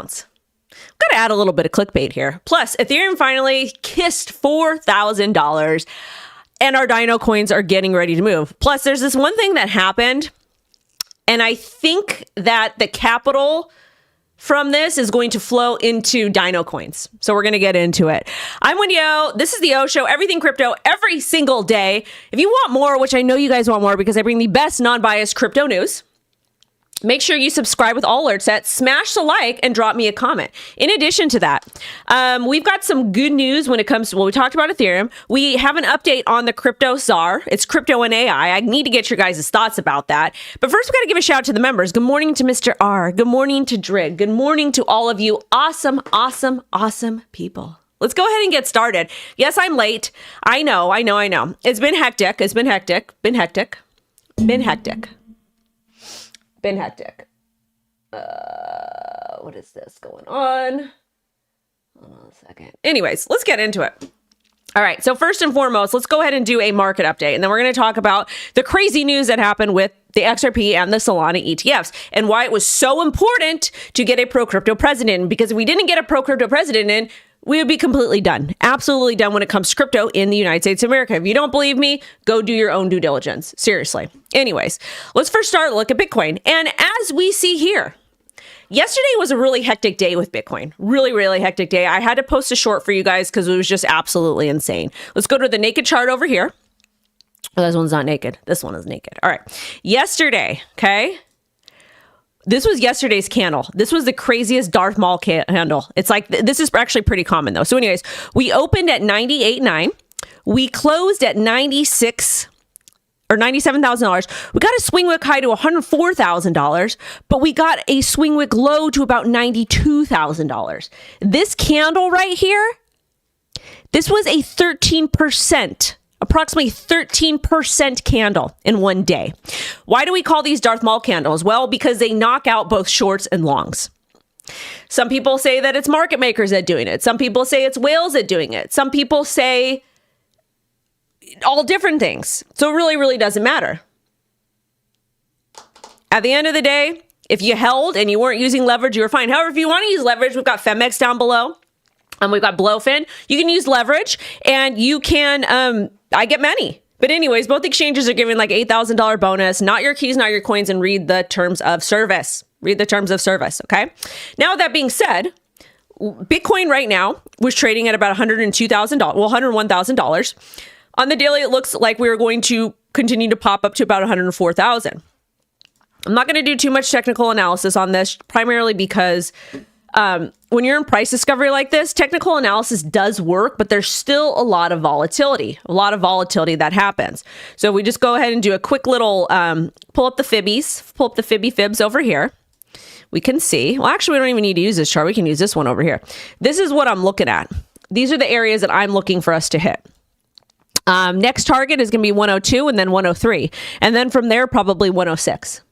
Got to add a little bit of clickbait here. Plus, Ethereum finally kissed $4,000 and our Dino coins are getting ready to move. Plus, there's this one thing that happened, and I think that the capital from this is going to flow into Dino coins. So we're going to get into it. I'm Wendy O. This is the O Show, everything crypto every single day. If you want more, which I know you guys want more because I bring the best non-biased crypto news, make sure you subscribe with all alerts set, smash the like, and drop me a comment. In addition to that, we've got some good news when it comes to, well, we talked about Ethereum. We have an update on the crypto czar. It's crypto and AI. I need to get your guys' thoughts about that. But first, we got to give a shout out to the members. Good morning to Mr. R. Good morning to Drig. Good morning to all of you awesome, awesome, awesome people. Let's go ahead and get started. Yes, I'm late. I know. It's been hectic. Been hectic. What is this going on? Hold on a second. Anyways, let's get into it. All right. So first and foremost, let's go ahead and do a market update. And then we're going to talk about the crazy news that happened with the XRP and the Solana ETFs and why it was so important to get a pro-crypto president in. Because if we didn't get a pro-crypto president in, we would be completely done. Absolutely done when it comes to crypto in the United States of America. If you don't believe me, go do your own due diligence. Seriously. Anyways, let's first start look at Bitcoin. And as we see here, yesterday was a really hectic day with Bitcoin. Really, really hectic day. I had to post a short for you guys because it was just absolutely insane. Let's go to the naked chart over here. Oh, this one's not naked. This one is naked. All right. Yesterday, okay? This was yesterday's candle. This was the craziest Darth Maul candle. It's like, this is actually pretty common though. So anyways, we opened at 98.9. We closed at 96 or $97,000. We got a swing wick high to $104,000, but we got a swing wick low to about $92,000. This candle right here, this was a 13%. Approximately 13% candle in one day. Why do we call these Darth Maul candles? Well, because they knock out both shorts and longs. Some people say that it's market makers that doing it. Some people say it's whales that doing it. Some people say all different things. So it really, really doesn't matter. At the end of the day, if you held and you weren't using leverage, you were fine. However, if you want to use leverage, we've got Femex down below. And we've got Blowfin. You can use leverage and you can, I get many. But anyways, both exchanges are giving like $8,000 bonus. Not your keys, not your coins, and read the terms of service. Read the terms of service, okay? Now, with that being said, Bitcoin right now was trading at about $102,000, well, $101,000. On the daily, it looks like we are going to continue to pop up to about $104,000. I'm not going to do too much technical analysis on this, primarily because when you're in price discovery like this, technical analysis does work, but there's still a lot of volatility that happens. So we just go ahead and do a quick little pull up the Fibby fibs over here. We can see, well, actually, we don't even need to use this chart. We can use this one over here. This is what I'm looking at. These are the areas that I'm looking for us to hit. Next target is going to be 102 and then 103. And then from there, probably 106.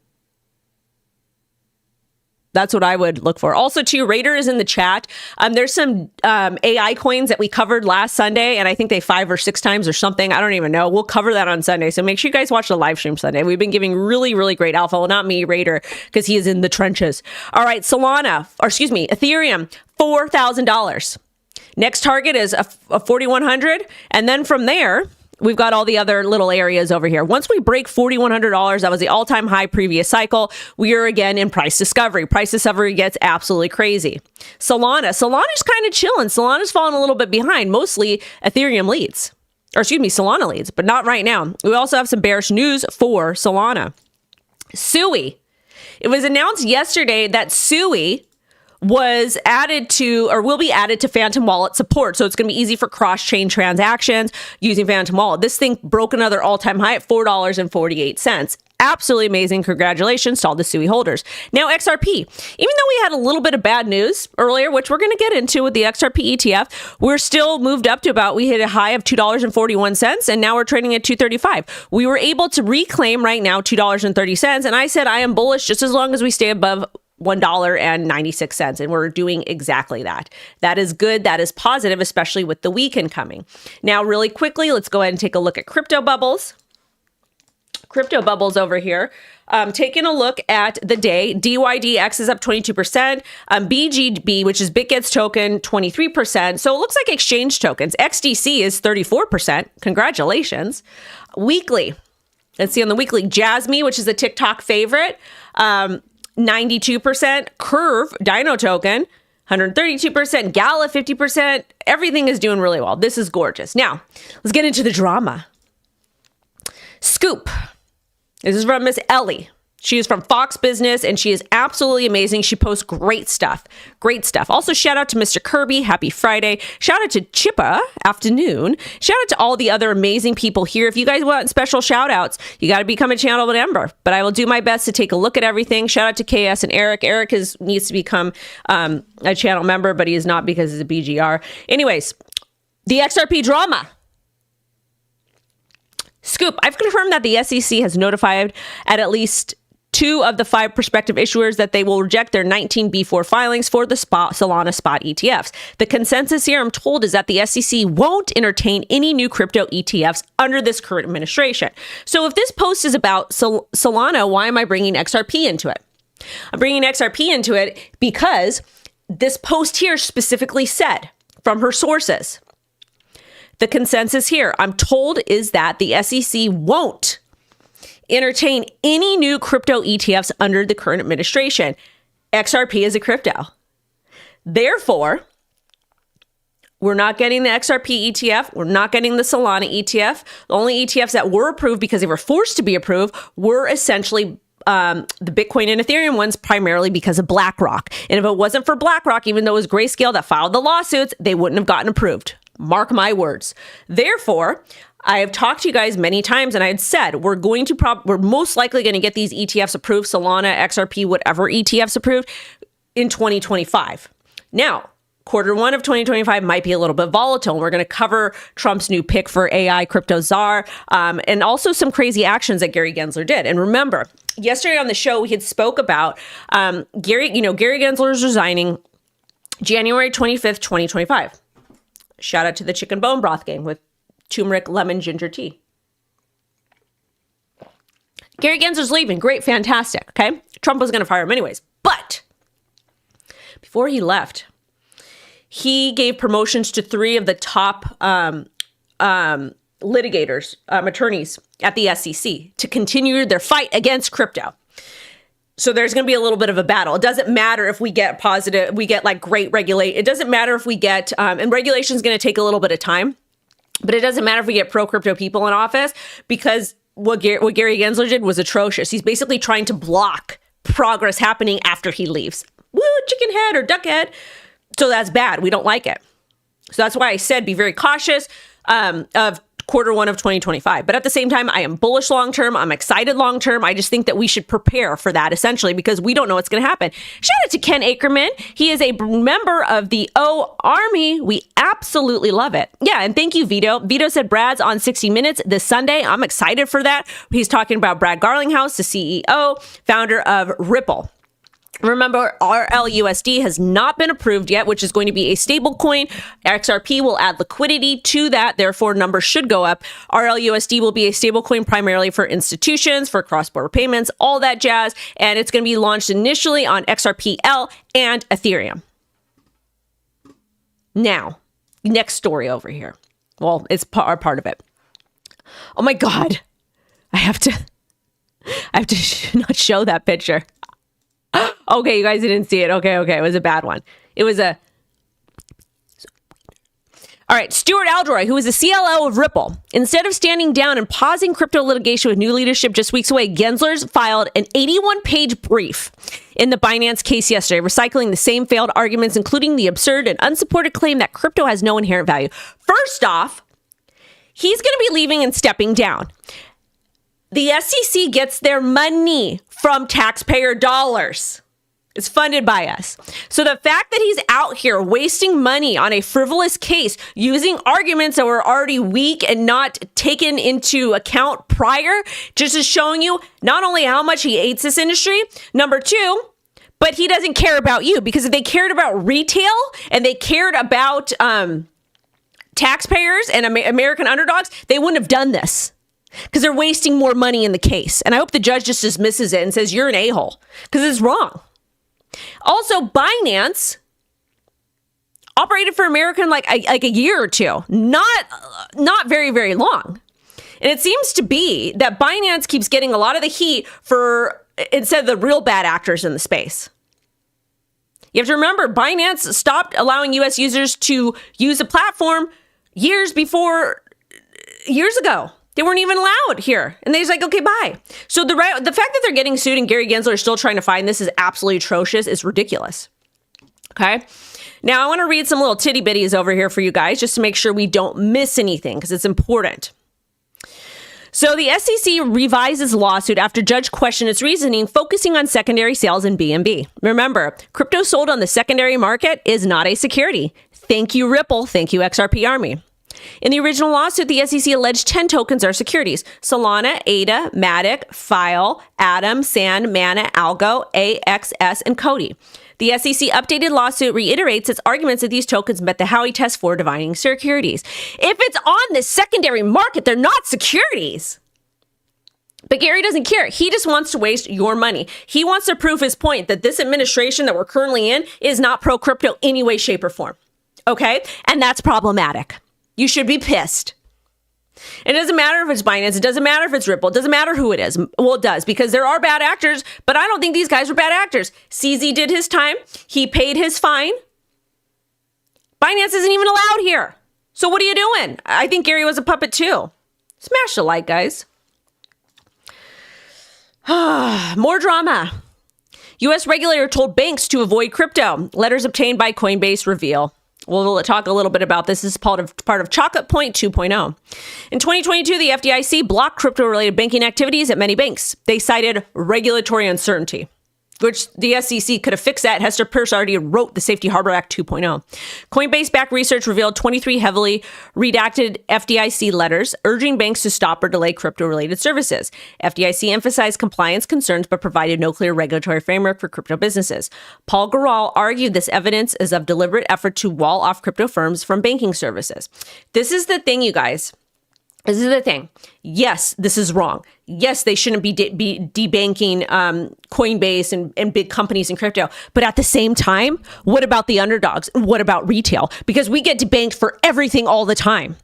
That's what I would look for. Also, too, Raider is in the chat. There's some AI coins that we covered last Sunday, and I think they 5 or 6 times or something. I don't even know. We'll cover that on Sunday. So make sure you guys watch the live stream Sunday. We've been giving really, really great alpha. Well, not me, Raider, because he is in the trenches. All right, Ethereum, $4,000. Next target is a 4,100. And then from there, we've got all the other little areas over here. Once we break $4,100, that was the all-time high previous cycle. We are again in price discovery. Price discovery gets absolutely crazy. Solana's kind of chilling. Solana's falling a little bit behind. Mostly Ethereum leads. Solana leads, but not right now. We also have some bearish news for Solana. SUI. It was announced yesterday that SUI was added to, or will be added to Phantom Wallet support. So it's going to be easy for cross-chain transactions using Phantom Wallet. This thing broke another all-time high at $4.48. Absolutely amazing. Congratulations to all the SUI holders. Now, XRP. Even though we had a little bit of bad news earlier, which we're going to get into with the XRP ETF, we're still moved up to we hit a high of $2.41, and now we're trading at $2.35. We were able to reclaim right now $2.30, and I said I am bullish just as long as we stay above $1.96, and we're doing exactly that. That is good. That is positive, especially with the weekend coming. Now, really quickly, let's go ahead and take a look at crypto bubbles. crypto bubbles over here. Taking a look at the day, DYDX is up 22%. BGB, which is BitGet's token, 23%. So it looks like exchange tokens. XDC is 34%. Congratulations. Weekly. Let's see on the weekly. Jasmy, which is a TikTok favorite, 92%. Curve, Dino token, 132%. Gala, 50%. Everything is doing really well. This is gorgeous. Now, let's get into the drama. Scoop. This is from Miss Ellie. She is from Fox Business, and she is absolutely amazing. She posts great stuff. Great stuff. Also, shout out to Mr. Kirby. Happy Friday. Shout out to Chippa. Afternoon. Shout out to all the other amazing people here. If you guys want special shout outs, you got to become a channel member. But I will do my best to take a look at everything. Shout out to KS and Eric. Eric needs to become a channel member, but he is not because he's a BGR. Anyways, the XRP drama. Scoop. I've confirmed that the SEC has notified at least 2 of the 5 prospective issuers that they will reject their 19B4 filings for the Solana spot ETFs. The consensus here, I'm told, is that the SEC won't entertain any new crypto ETFs under this current administration. So if this post is about Solana, why am I bringing XRP into it? I'm bringing XRP into it because this post here specifically said from her sources, the consensus here, I'm told, is that the SEC won't entertain any new crypto ETFs under the current administration. XRP is a crypto. Therefore, we're not getting the XRP ETF. We're not getting the Solana ETF. The only ETFs that were approved because they were forced to be approved were essentially the Bitcoin and Ethereum ones, primarily because of BlackRock. And if it wasn't for BlackRock, even though it was Grayscale that filed the lawsuits, they wouldn't have gotten approved. Mark my words. Therefore, I have talked to you guys many times, and I had said we're most likely going to get these ETFs approved, Solana, XRP, whatever ETFs approved in 2025. Now, Q1 of 2025 might be a little bit volatile. We're going to cover Trump's new pick for AI crypto czar, and also some crazy actions that Gary Gensler did. And remember, yesterday on the show, we had spoke about Gary Gensler is resigning January 25th, 2025. Shout out to the chicken bone broth game with turmeric, lemon, ginger tea. Gary Gensler's leaving. Great, fantastic. Okay. Trump was going to fire him anyways. But before he left, he gave promotions to 3 of the top litigators, attorneys at the SEC to continue their fight against crypto. So there's going to be a little bit of a battle. It doesn't matter if we get great regulate. It doesn't matter if we get, and regulation is going to take a little bit of time, but it doesn't matter if we get pro-crypto people in office, because what Gary Gensler did was atrocious. He's basically trying to block progress happening after he leaves. Woo, chicken head or duck head. So that's bad. We don't like it. So that's why I said be very cautious of Q1 of 2025. But at the same time, I am bullish long-term. I'm excited long-term. I just think that we should prepare for that, essentially, because we don't know what's going to happen. Shout out to Ken Ackerman. He is a member of the O Army. We absolutely love it. Yeah, and thank you, Vito. Vito said Brad's on 60 Minutes this Sunday. I'm excited for that. He's talking about Brad Garlinghouse, the CEO, founder of Ripple. Remember, RLUSD has not been approved yet, which is going to be a stable coin. XRP will add liquidity to that. Therefore, numbers should go up. RLUSD will be a stable coin primarily for institutions, for cross-border payments, all that jazz. And it's going to be launched initially on XRPL and Ethereum. Now, next story over here. Well, it's part of it. Oh my God. I have to not show that picture. Okay, you guys didn't see it. Okay. It was a bad one. All right, Stuart Alderoy, who is the CLO of Ripple. Instead of standing down and pausing crypto litigation with new leadership just weeks away, Gensler's filed an 81-page brief in the Binance case yesterday, recycling the same failed arguments, including the absurd and unsupported claim that crypto has no inherent value. First off, he's going to be leaving and stepping down. The SEC gets their money from taxpayer dollars. It's funded by us. So the fact that he's out here wasting money on a frivolous case, using arguments that were already weak and not taken into account prior, just is showing you not only how much he hates this industry, number 2, but he doesn't care about you. Because if they cared about retail and they cared about taxpayers and American underdogs, they wouldn't have done this. because they're wasting more money in the case. And I hope the judge just dismisses it and says, you're an a-hole, because it's wrong. Also, Binance operated for America like a year or two, not very, very long. And it seems to be that Binance keeps getting a lot of the heat for instead of the real bad actors in the space. You have to remember, Binance stopped allowing U.S. users to use the platform years ago. They weren't even allowed here. And they was like, okay, bye. So the fact that they're getting sued and Gary Gensler is still trying to find this is absolutely atrocious. It's ridiculous. Okay. Now I want to read some little titty bitties over here for you guys just to make sure we don't miss anything because it's important. So the SEC revises lawsuit after judge questioned its reasoning, focusing on secondary sales in BNB. Remember, crypto sold on the secondary market is not a security. Thank you, Ripple. Thank you, XRP Army. In the original lawsuit, the SEC alleged 10 tokens are securities: Solana, ADA, Matic, File, Atom, Sand, Mana, Algo, AXS, and Cody. The SEC updated lawsuit reiterates its arguments that these tokens met the Howey test for defining securities. If it's on the secondary market, they're not securities. But Gary doesn't care. He just wants to waste your money. He wants to prove his point that this administration that we're currently in is not pro-crypto any way, shape, or form. Okay? And that's problematic. You should be pissed. It doesn't matter if it's Binance. It doesn't matter if it's Ripple. It doesn't matter who it is. Well, it does, because there are bad actors, but I don't think these guys were bad actors. CZ did his time. He paid his fine. Binance isn't even allowed here. So what are you doing? I think Gary was a puppet too. Smash the like, guys. More drama. U.S. regulator told banks to avoid crypto. Letters obtained by Coinbase reveal. We'll talk a little bit about this. This is part of Chocolate Point 2.0. In 2022, the FDIC blocked crypto-related banking activities at many banks. They cited regulatory uncertainty, which the SEC could have fixed that. Hester Peirce already wrote the Safety Harbor Act 2.0. Coinbase-backed research revealed 23 heavily redacted FDIC letters urging banks to stop or delay crypto-related services. FDIC emphasized compliance concerns but provided no clear regulatory framework for crypto businesses. Paul Garal argued this evidence is of deliberate effort to wall off crypto firms from banking services. This is the thing, you guys. This is the thing. Yes, this is wrong. Yes, they shouldn't be debanking Coinbase and big companies in crypto. But at the same time, what about the underdogs? What about retail? Because we get debanked for everything all the time.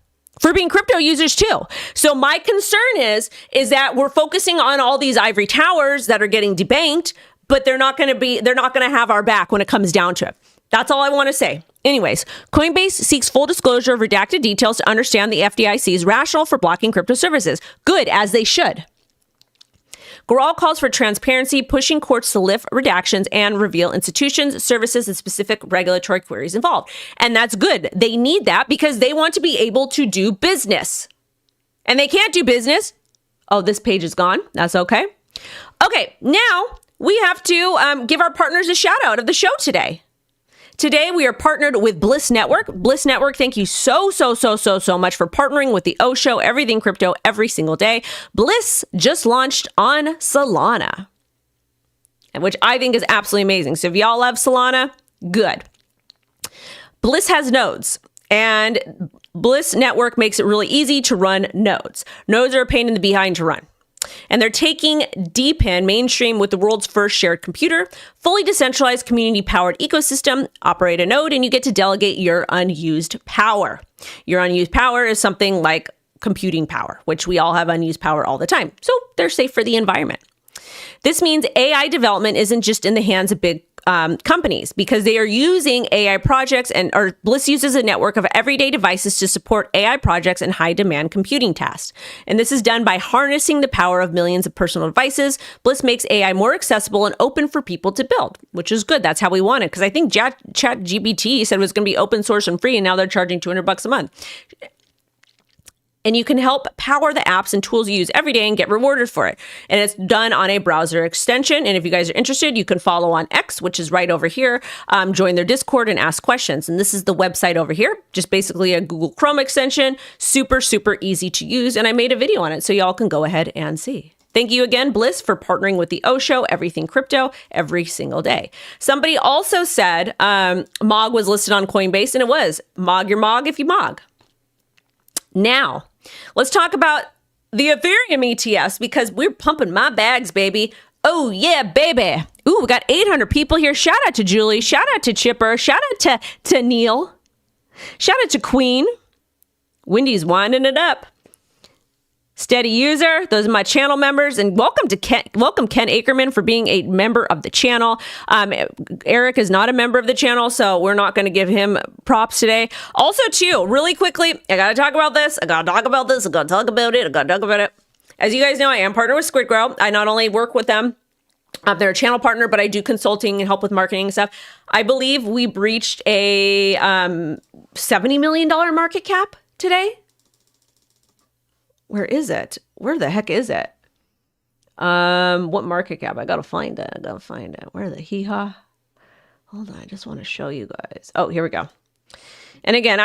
For being crypto users too. So my concern is that we're focusing on all these ivory towers that are getting debanked, but they're not going to have our back when it comes down to it. That's all I want to say. Anyways, Coinbase seeks full disclosure of redacted details to understand the FDIC's rationale for blocking crypto services. Good, as they should. Garal calls for transparency, pushing courts to lift redactions and reveal institutions, services, and specific regulatory queries involved. And that's good. They need that because they want to be able to do business. And they can't do business. Oh, this page is gone. That's okay. Okay, now we have to give our partners a shout out of the show today. Today, we are partnered with Bliss Network. Bliss Network, thank you so much for partnering with the O Show, everything crypto, every single day. Bliss just launched on Solana, which I think is absolutely amazing. So if y'all love Solana, good. Bliss has nodes, and Bliss Network makes it really easy to run nodes. Nodes are a pain in the behind to run. And they're taking DePIN mainstream with the world's first shared computer, fully decentralized community-powered ecosystem. Operate a node and you get to delegate your unused power. Your unused power is something like computing power, which we all have unused power all the time. So they're safe for the environment. This means AI development isn't just in the hands of big companies, because they are using AI projects or Bliss uses a network of everyday devices to support AI projects and high demand computing tasks. And this is done by harnessing the power of millions of personal devices. Bliss makes AI more accessible and open for people to build, which is good. That's how we want it. Because I think ChatGPT said it was going to be open source and free, and now they're charging $200 a month. And you can help power the apps and tools you use every day and get rewarded for it. And it's done on a browser extension. And if you guys are interested, you can follow on X, which is right over here. Join their Discord and ask questions. And this is the website over here. Just basically a Google Chrome extension. Super easy to use. And I made a video on it, so y'all can go ahead and see. Thank you again, Bliss, for partnering with the O Show, everything crypto, every single day. Somebody also said MOG was listed on Coinbase, and it was. MOG your MOG if you MOG. Now, let's talk about the Ethereum ETFs because we're pumping my bags, baby. Oh, yeah, baby. Ooh, we got 800 people here. Shout out to Julie. Shout out to Chipper. Shout out to Neil. Shout out to Queen. Wendy's winding it up. Steady user. Those are my channel members. And welcome Ken Ackerman for being a member of the channel. Eric is not a member of the channel, so we're not going to give him props today. Also, too, really quickly, I got to talk about this. I got to talk about this. I got to talk about it. I got to talk about it. As you guys know, I am partnered with Squid Grow. I not only work with them, they're a channel partner, but I do consulting and help with marketing and stuff. I believe we breached a $70 million market cap today. Where is it? Where the heck is it? What market cap? I gotta find it. Where the hee-haw? Hold on, I just want to show you guys. Oh, here we go. And again,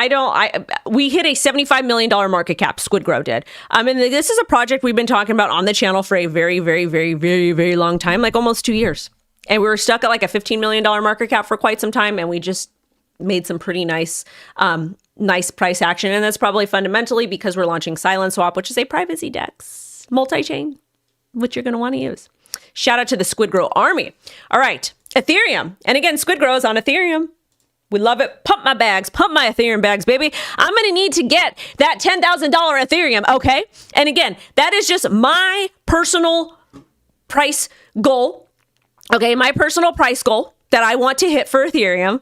we hit a $75 million market cap, Squid Grow did. And this is a project we've been talking about on the channel for a very, very, very, very, very long time, like almost 2 years. And we were stuck at like a $15 million market cap for quite some time. And we just made some pretty nice price action. And that's probably fundamentally because we're launching Silent Swap, which is a privacy DEX multi-chain, which you're going to want to use. Shout out to the Squid Grow army. All right, Ethereum. And again, Squid Grow is on Ethereum. We love it. Pump my bags, pump my Ethereum bags, baby. I'm going to need to get that $10,000 Ethereum, okay? And again, that is just my personal price goal, okay? My personal price goal that I want to hit for Ethereum.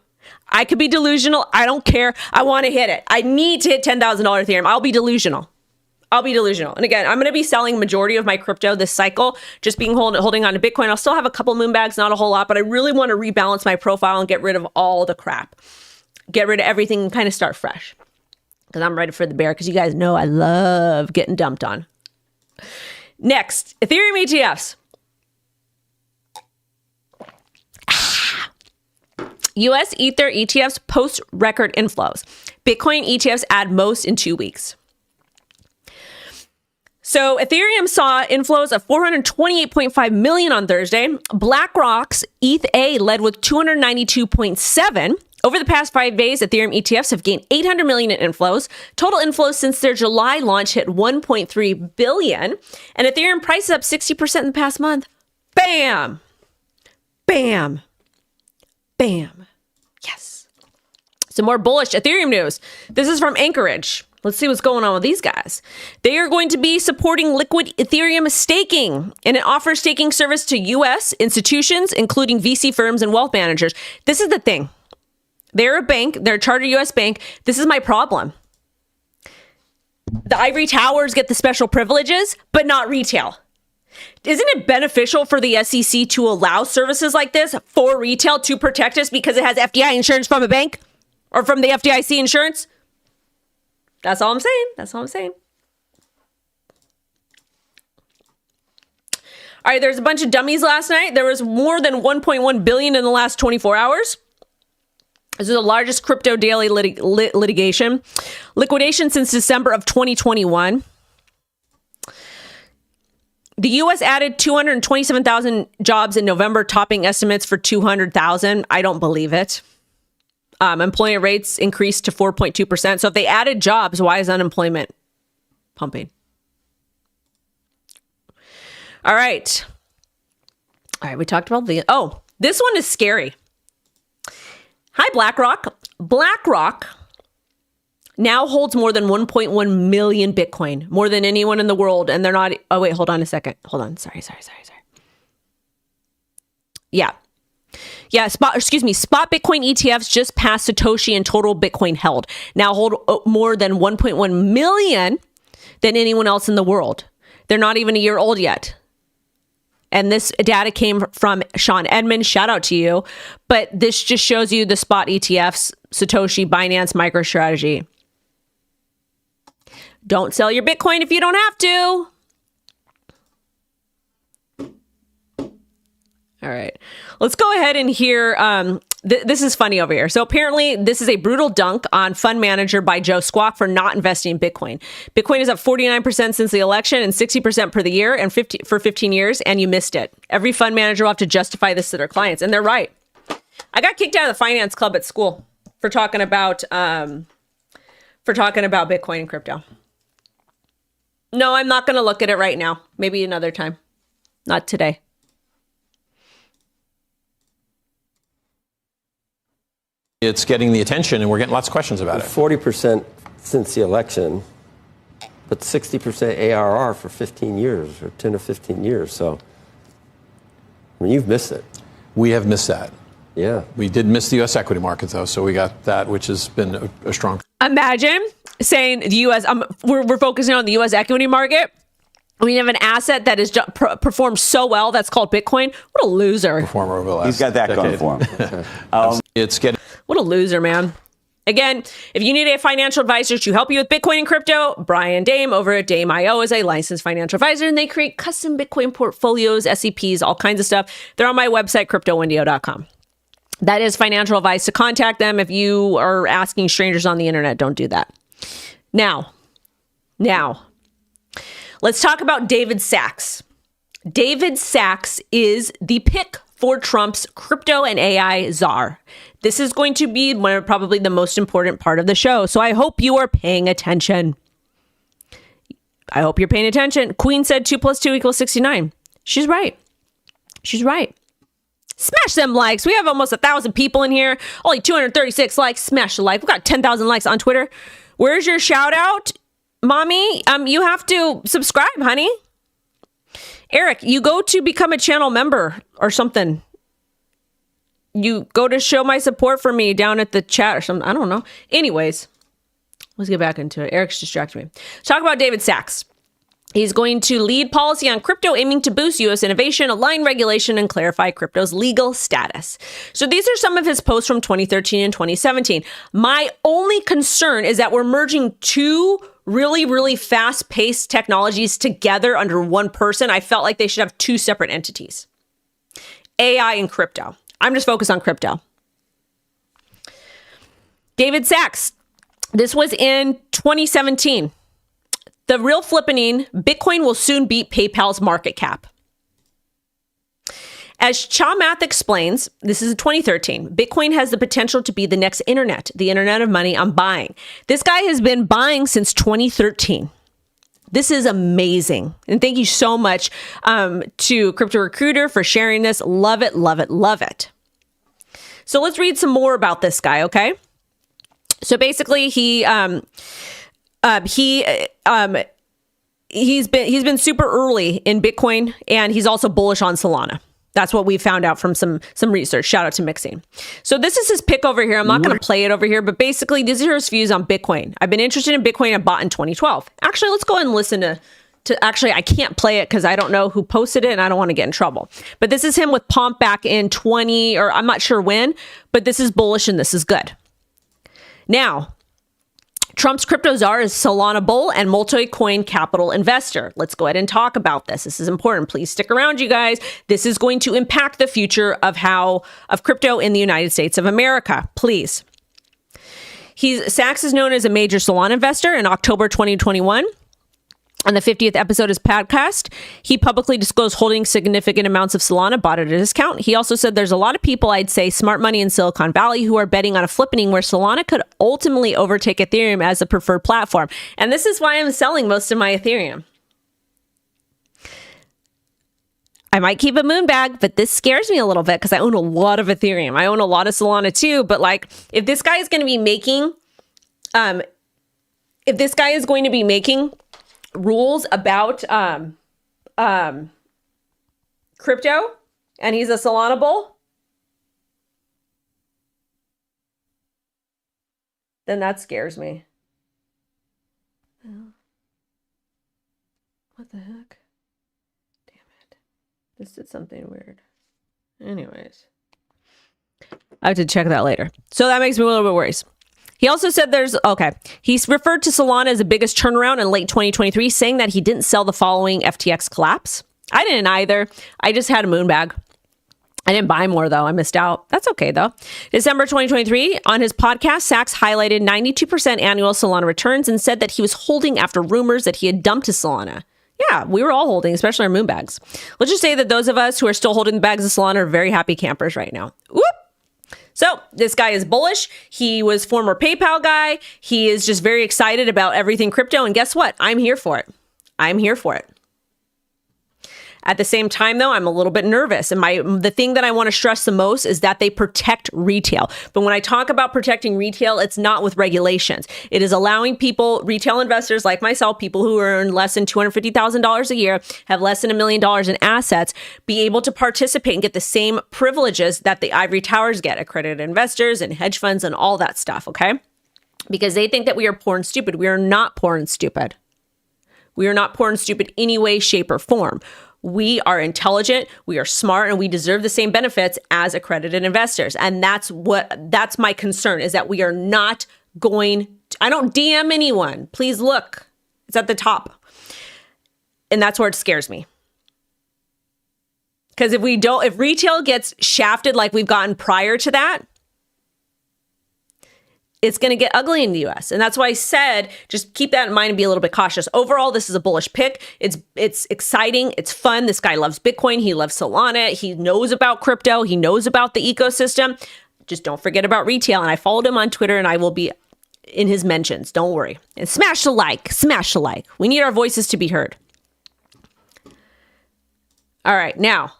I could be delusional. I don't care. I want to hit it. I need to hit $10,000 Ethereum. I'll be delusional. And again, I'm going to be selling majority of my crypto this cycle, just being holding on to Bitcoin. I'll still have a couple moon bags, not a whole lot, but I really want to rebalance my profile and get rid of all the crap. Get rid of everything and kind of start fresh. Because I'm ready for the bear, because you guys know I love getting dumped on. Next, Ethereum ETFs. US Ether ETFs post record inflows. Bitcoin ETFs add most in 2 weeks. So Ethereum saw inflows of 428.5 million on Thursday. BlackRock's ETH led with 292.7. Over the past 5 days, Ethereum ETFs have gained 800 million in inflows. Total inflows since their July launch hit 1.3 billion. And Ethereum price is up 60% in the past month. Bam! Bam! Bam. Yes. Some more bullish Ethereum news. This is from Anchorage. Let's see what's going on with these guys. They are going to be supporting liquid Ethereum staking, and it offers staking service to U.S. institutions, including VC firms and wealth managers. This is the thing. They're a bank. They're a chartered U.S. bank. This is my problem. The ivory towers get the special privileges, but not retail. Isn't it beneficial for the SEC to allow services like this for retail to protect us because it has FDI insurance from a bank or from the FDIC insurance? That's all I'm saying. All right, there's a bunch of dummies last night. There was more than 1.1 billion in the last 24 hours. This is the largest crypto daily liquidation since December of 2021. The U.S. added 227,000 jobs in November, topping estimates for 200,000. I don't believe it. Employment rates increased to 4.2%. So if they added jobs, why is unemployment pumping? All right. We talked about this one is scary. Hi, BlackRock. BlackRock now holds more than 1.1 million Bitcoin, more than anyone in the world. And they're not, oh wait, hold on a second. Hold on, sorry. Yeah, spot Bitcoin ETFs just passed Satoshi in total Bitcoin held. Now hold more than 1.1 million than anyone else in the world. They're not even a year old yet. And this data came from Sean Edmond. Shout out to you. But this just shows you the spot ETFs, Satoshi, Binance, MicroStrategy. Don't sell your Bitcoin if you don't have to. All right, let's go ahead and hear. This is funny over here. So apparently this is a brutal dunk on fund manager by Joe Squawk for not investing in Bitcoin. Bitcoin is up 49% since the election and 60% per the year and for 15 years. And you missed it. Every fund manager will have to justify this to their clients. And they're right. I got kicked out of the finance club at school for talking about Bitcoin and crypto. No, I'm not going to look at it right now. Maybe another time. Not today. It's getting the attention, and we're getting lots of questions about it. 40% since the election, but 60% ARR for 15 years, or 10 or 15 years. So, I mean, you've missed it. We have missed that. Yeah. We did miss the U.S. equity market, though, so we got that, which has been a strong. Imagine saying the U.S. We're focusing on the U.S. equity market. We have an asset that has performed so well. That's called Bitcoin. What a loser! Performer over the last He's got that decade. going for him. It's getting. What a loser, man. Again, if you need a financial advisor to help you with Bitcoin and crypto, Brian Dame over at Dame.io is a licensed financial advisor, and they create custom Bitcoin portfolios, SEPs, all kinds of stuff. They're on my website, cryptowendyO.com. That is financial advice to contact them. If you are asking strangers on the internet, don't do that. Now, let's talk about David Sachs. David Sachs is the pick for Trump's crypto and AI czar. This is going to be probably the most important part of the show. So I hope you are paying attention. I hope you're paying attention. Queen said 2 + 2 = 69. She's right. She's right. Smash them likes. We have almost 1,000 people in here. Only 236 likes. Smash the like. We got 10,000 likes on Twitter. Where's your shout out, mommy? You have to subscribe, honey. Eric, you go to become a channel member or something. You go to show my support for me down at the chat or something. I don't know. Anyways, let's get back into it. Eric's distracted me. Let's talk about David Sachs. He's going to lead policy on crypto, aiming to boost U.S. innovation, align regulation, and clarify crypto's legal status. So these are some of his posts from 2013 and 2017. My only concern is that we're merging two really, really fast-paced technologies together under one person. I felt like they should have two separate entities. AI and crypto. I'm just focused on crypto. David Sachs. This was in 2017. The real flippening, Bitcoin will soon beat PayPal's market cap. As Chamath explains, this is 2013, Bitcoin has the potential to be the next internet, the internet of money. I'm buying. This guy has been buying since 2013. This is amazing. And thank you so much to Crypto Recruiter for sharing this. Love it, love it, love it. So let's read some more about this guy, okay? So basically, he's been super early in Bitcoin, and he's also bullish on Solana. That's what we found out from some research. Shout out to Mixing. So this is his pick over here. I'm not going to play it over here, but basically these are his views on Bitcoin. I've been interested in Bitcoin. I bought in 2012. Actually, let's go ahead and listen to actually, I can't play it because I don't know who posted it and I don't want to get in trouble. But this is him with Pomp back in 20, or I'm not sure when, but this is bullish and this is good. Now, Trump's crypto czar is Solana bull and multi-coin capital investor. Let's go ahead and talk about this. This is important. Please stick around, you guys. This is going to impact the future of crypto in the United States of America. Please. Sachs is known as a major Solana investor. In October 2021, on the 50th episode of his podcast, he publicly disclosed holding significant amounts of Solana, bought at a discount. He also said there's a lot of people, I'd say smart money in Silicon Valley, who are betting on a flippening where Solana could ultimately overtake Ethereum as a preferred platform. And this is why I'm selling most of my Ethereum. I might keep a moon bag, but this scares me a little bit because I own a lot of Ethereum. I own a lot of Solana too, but like if this guy is going to be making, rules about crypto and he's a Solana bull, then that scares me. What the heck? Damn it. This did something weird. Anyways, I have to check that later. So that makes me a little bit worried. He also said he's referred to Solana as the biggest turnaround in late 2023, saying that he didn't sell the following FTX collapse. I didn't either. I just had a moon bag. I didn't buy more, though. I missed out. That's okay, though. December 2023, on his podcast, Sachs highlighted 92% annual Solana returns and said that he was holding after rumors that he had dumped his Solana. Yeah, we were all holding, especially our moon bags. Let's just say that those of us who are still holding the bags of Solana are very happy campers right now. Whoop! So this guy is bullish. He was former PayPal guy. He is just very excited about everything crypto. And guess what? I'm here for it. I'm here for it. At the same time, though, I'm a little bit nervous. And the thing that I want to stress the most is that they protect retail. But when I talk about protecting retail, it's not with regulations. It is allowing people, retail investors like myself, people who earn less than $250,000 a year, have less than $1 million in assets, be able to participate and get the same privileges that the ivory towers get, accredited investors and hedge funds and all that stuff, okay? Because they think that we are poor and stupid. We are not poor and stupid. We are not poor and stupid any way, shape, or form. We are intelligent, we are smart, and we deserve the same benefits as accredited investors. And that's my concern, is that we are not going to, I don't DM anyone. Please look. It's at the top. And that's where it scares me. Because if retail gets shafted like we've gotten prior to that, it's going to get ugly in the US. And that's why I said, just keep that in mind and be a little bit cautious. Overall, this is a bullish pick. It's exciting. It's fun. This guy loves Bitcoin. He loves Solana. He knows about crypto. He knows about the ecosystem. Just don't forget about retail. And I followed him on Twitter, and I will be in his mentions. Don't worry. And smash the like. Smash the like. We need our voices to be heard. All right. Now,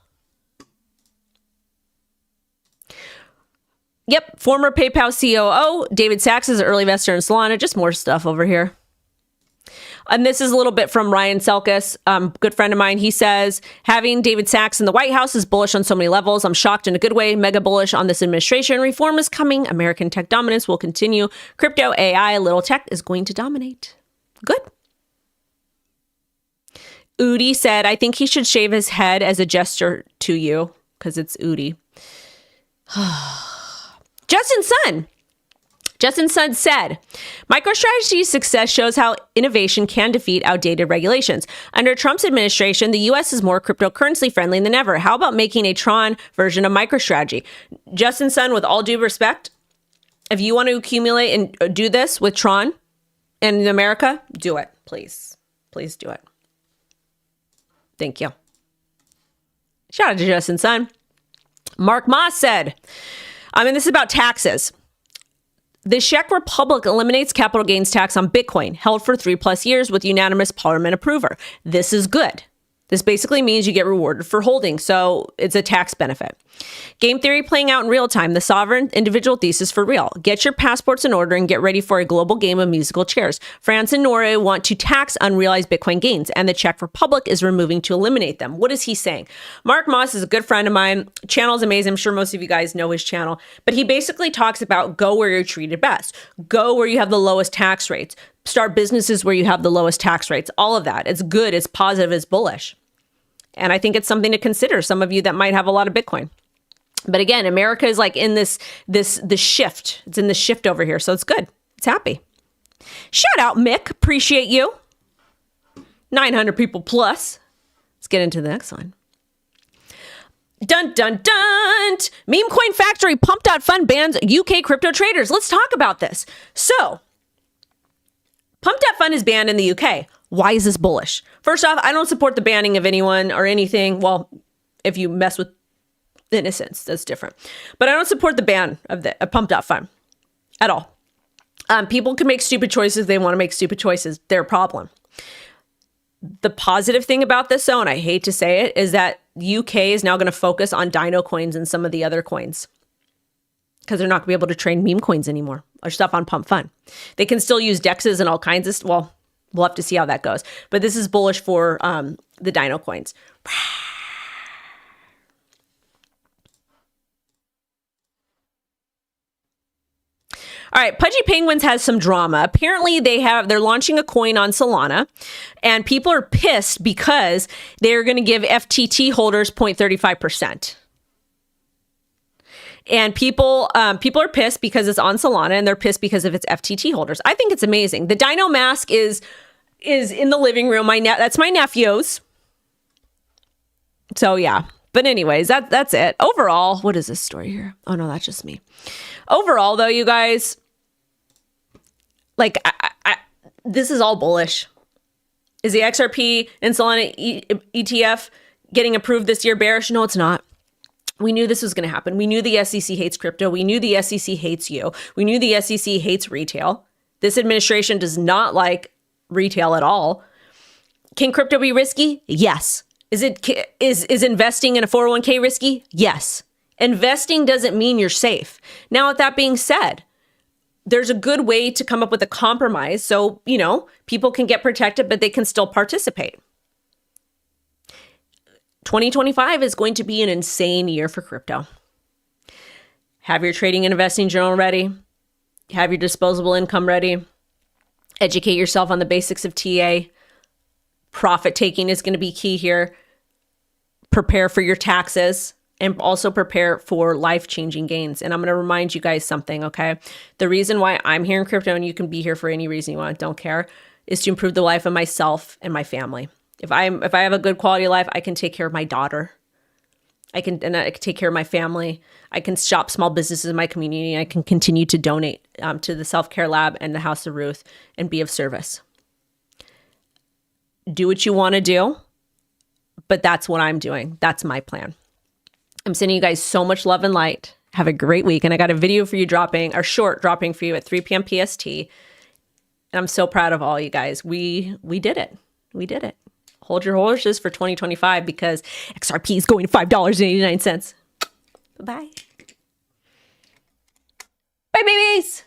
yep, former PayPal COO, David Sachs is an early investor in Solana. Just more stuff over here. And this is a little bit from Ryan Selkis, good friend of mine. He says, having David Sachs in the White House is bullish on so many levels. I'm shocked in a good way, mega bullish on this administration. Reform is coming. American tech dominance will continue. Crypto, AI, little tech is going to dominate. Good. Udi said, I think he should shave his head as a gesture to you, because it's Udi. Justin Sun said, MicroStrategy's success shows how innovation can defeat outdated regulations. Under Trump's administration, the U.S. is more cryptocurrency friendly than ever. How about making a Tron version of MicroStrategy? Justin Sun, with all due respect, if you want to accumulate and do this with Tron in America, do it, please. Please do it. Thank you. Shout out to Justin Sun. Mark Moss said, this is about taxes. The Czech Republic eliminates capital gains tax on Bitcoin, held for 3+ years with unanimous parliament approval. This is good. This basically means you get rewarded for holding, so it's a tax benefit. Game theory playing out in real time, the sovereign individual thesis for real. Get your passports in order and get ready for a global game of musical chairs. France and Norway want to tax unrealized Bitcoin gains, and the Czech Republic is removing to eliminate them. What is he saying? Mark Moss is a good friend of mine. Channel's amazing. I'm sure most of you guys know his channel, but he basically talks about go where you're treated best. Go where you have the lowest tax rates. Start businesses where you have the lowest tax rates. All of that. It's good. It's positive. It's bullish. And I think it's something to consider. Some of you that might have a lot of Bitcoin. But again, America is like in this shift. It's in the shift over here. So it's good. It's happy. Shout out, Mick. Appreciate you. 900 people plus. Let's get into the next one. Dun, dun, dun. Memecoin Factory Pump.Fund bans UK crypto traders. Let's talk about this. So, Pump.Fund is banned in the UK. Why is this bullish? First off, I don't support the banning of anyone or anything. Well, if you mess with innocence, that's different. But I don't support the ban of the Pump.Fund at all. People can make stupid choices. They want to make stupid choices. Their problem. The positive thing about this, though, and I hate to say it, is that UK is now going to focus on Dino coins and some of the other coins, because they're not going to be able to trade meme coins anymore or stuff on Pump Fund. They can still use DEXs and all kinds of, well, we'll have to see how that goes. But this is bullish for the Dino coins. All right, Pudgy Penguins has some drama. Apparently, they're launching a coin on Solana, and people are pissed because they're going to give FTT holders 0.35%. And people are pissed because it's on Solana, and they're pissed because of its FTT holders. I think it's amazing. The Dino mask is in the living room. That's my nephew's. So yeah. But anyways, that's it. Overall, what is this story here? Oh no, that's just me. Overall, though, you guys, like this is all bullish. Is the XRP and Solana ETF getting approved this year bearish? No, it's not. We knew this was going to happen. We knew the SEC hates crypto. We knew the SEC hates you. We knew the SEC hates retail. This administration does not like retail at all. Can crypto be risky? Yes. Is investing in a 401k risky? Yes. Investing doesn't mean you're safe. Now, with that being said, there's a good way to come up with a compromise so, people can get protected, but they can still participate. 2025 is going to be an insane year for crypto. Have your trading and investing journal ready. Have your disposable income ready. Educate yourself on the basics of TA. Profit taking is going to be key here. Prepare for your taxes and also prepare for life-changing gains. And I'm going to remind you guys something, okay? The reason why I'm here in crypto, and you can be here for any reason you want, don't care, is to improve the life of myself and my family. If I have a good quality of life, I can take care of my daughter. I can take care of my family. I can shop small businesses in my community. I can continue to donate to the Self-Care Lab and the House of Ruth and be of service. Do what you want to do, but that's what I'm doing. That's my plan. I'm sending you guys so much love and light. Have a great week. And I got a video for you short dropping for you at 3 p.m. PST. And I'm so proud of all you guys. We did it. We did it. Hold your horses for 2025 because XRP is going to $5.89. Bye-bye. Bye, babies.